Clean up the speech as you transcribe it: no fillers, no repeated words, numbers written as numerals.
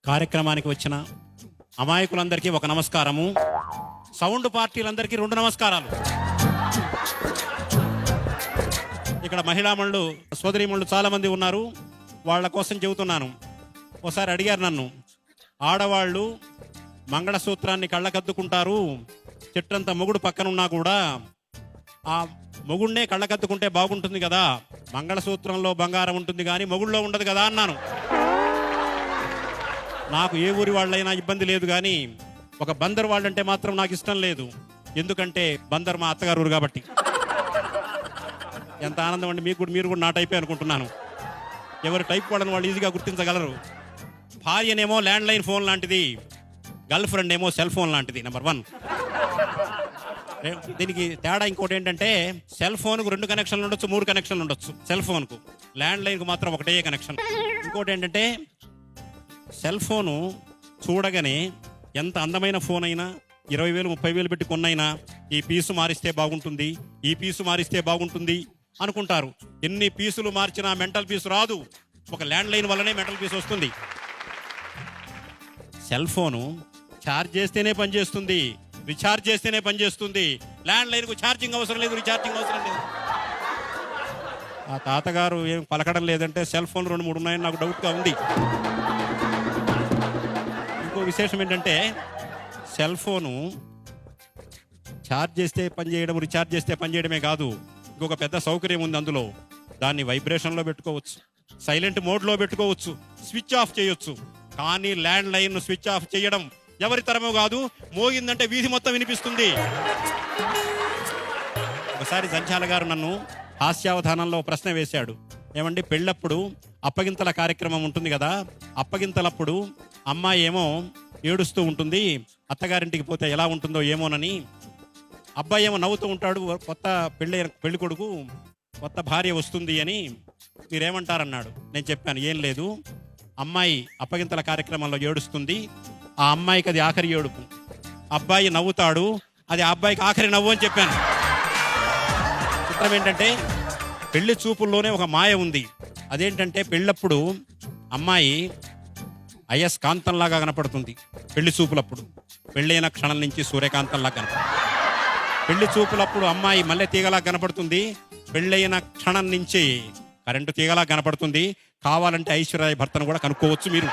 కార్యక్రమానికి వచ్చిన అమాయకులందరికీ ఒక నమస్కారము, సౌండ్ పార్టీలందరికీ 2 నమస్కారాలు. ఇక్కడ మహిళామణులు సోదరీమణులు చాలామంది ఉన్నారు, వాళ్ళ కోసం చెబుతున్నాను. ఒకసారి అడిగారు నన్ను, ఆడవాళ్ళు మంగళసూత్రాన్ని కళ్ళకద్దుకుంటారు, చెట్టంత మొగుడు పక్కనున్నా కూడా ఆ మొగుడినే కళ్ళకద్దుకుంటే బాగుంటుంది కదా, మంగళసూత్రంలో బంగారం ఉంటుంది కానీ మొగుళ్ళో ఉండదు కదా అన్నాను. నాకు ఏ ఊరి వాళ్ళైనా ఇబ్బంది లేదు, కానీ ఒక బందర్ వాళ్ళంటే మాత్రం నాకు ఇష్టం లేదు. ఎందుకంటే బందర్ మా అత్తగారు ఊరు కాబట్టి. ఎంత ఆనందం అండి, మీరు కూడా నా టైపే అనుకుంటున్నాను. ఎవరు టైప్ వాళ్ళని వాళ్ళు ఈజీగా గుర్తించగలరు. భార్యనేమో ల్యాండ్ లైన్ ఫోన్ లాంటిది, గర్ల్ ఫ్రెండ్ ఏమో సెల్ ఫోన్ లాంటిది. నెంబర్ 1. దీనికి తేడా ఇంకోటి ఏంటంటే, సెల్ ఫోన్కు 2 కనెక్షన్లు ఉండొచ్చు, 3 కనెక్షన్లు ఉండొచ్చు. సెల్ ఫోన్కు, ల్యాండ్ లైన్కు మాత్రం ఒకటే కనెక్షన్. ఇంకోటి ఏంటంటే, సెల్ ఫోను చూడగానే ఎంత అందమైన ఫోన్ అయినా 20,000 30,000 పెట్టి కొన్నైనా ఈ పీసు మారిస్తే బాగుంటుంది, ఈ పీసు మారిస్తే బాగుంటుంది అనుకుంటారు. ఎన్ని పీసులు మార్చినా మెంటల్ పీసు రాదు. ఒక ల్యాండ్ లైన్ వల్లనే మెంటల్ పీస్ వస్తుంది. సెల్ ఫోను ఛార్జ్ చేస్తేనే పనిచేస్తుంది, రీఛార్జ్ చేస్తేనే పనిచేస్తుంది. ల్యాండ్ లైన్కు ఛార్జింగ్ అవసరం లేదు, రీఛార్జింగ్ అవసరం లేదు. ఆ తాతగారు ఏం పలకడం లేదంటే సెల్ ఫోన్ 2 3 ఉన్నాయని నాకు డౌట్గా ఉంది. ఇంకో విశేషం ఏంటంటే, సెల్ ఫోను ఛార్జ్ చేస్తే పనిచేయడం, రీఛార్జ్ చేస్తే పనిచేయడమే కాదు, ఇంకొక పెద్ద సౌకర్యం ఉంది అందులో. దాన్ని వైబ్రేషన్లో పెట్టుకోవచ్చు, సైలెంట్ మోడ్లో పెట్టుకోవచ్చు, స్విచ్ ఆఫ్ చేయొచ్చు. కానీ ల్యాండ్ లైన్ స్విచ్ ఆఫ్ చేయడం ఎవరి తరమో కాదు, మోగిందంటే వీధి మొత్తం వినిపిస్తుంది. ఒకసారి సంచాల గారు నన్ను హాస్యావధానంలో ప్రశ్న వేశాడు. ఏమండి, పెళ్ళప్పుడు అప్పగింతల కార్యక్రమం ఉంటుంది కదా, అప్పగింతలప్పుడు అమ్మాయి ఏమో ఏడుస్తూ ఉంటుంది, అత్తగారింటికి పోతే ఎలా ఉంటుందో ఏమోనని. అబ్బాయి ఏమో నవ్వుతూ ఉంటాడు, కొత్త పెళ్లి కొడుకు కొత్త భార్య వస్తుంది అని. మీరేమంటారన్నాడు. నేను చెప్పాను, ఏం లేదు, అమ్మాయి అప్పగింతల కార్యక్రమంలో ఏడుస్తుంది, ఆ అమ్మాయికి అది ఆఖరి ఏడుపు. అబ్బాయి నవ్వుతాడు, అది ఆ అబ్బాయికి ఆఖరి నవ్వు అని చెప్పాను. చిత్రం ఏంటంటే, పెళ్లి చూపుల్లోనే ఒక మాయ ఉంది. అదేంటంటే, పెళ్ళప్పుడు అమ్మాయి అయస్కాంతంలాగా కనపడుతుంది పెళ్లి చూపులప్పుడు. పెళ్ళైన క్షణం నుంచి సూర్యకాంతంలా కనపడుతుంది. పెళ్లి చూపులప్పుడు అమ్మాయి మల్లె తీగలా కనపడుతుంది, పెళ్ళైన క్షణం నుంచి కరెంటు తీగలా కనపడుతుంది. కావాలంటే ఐశ్వర్య భర్తను కూడా కనుక్కోవచ్చు మీరు.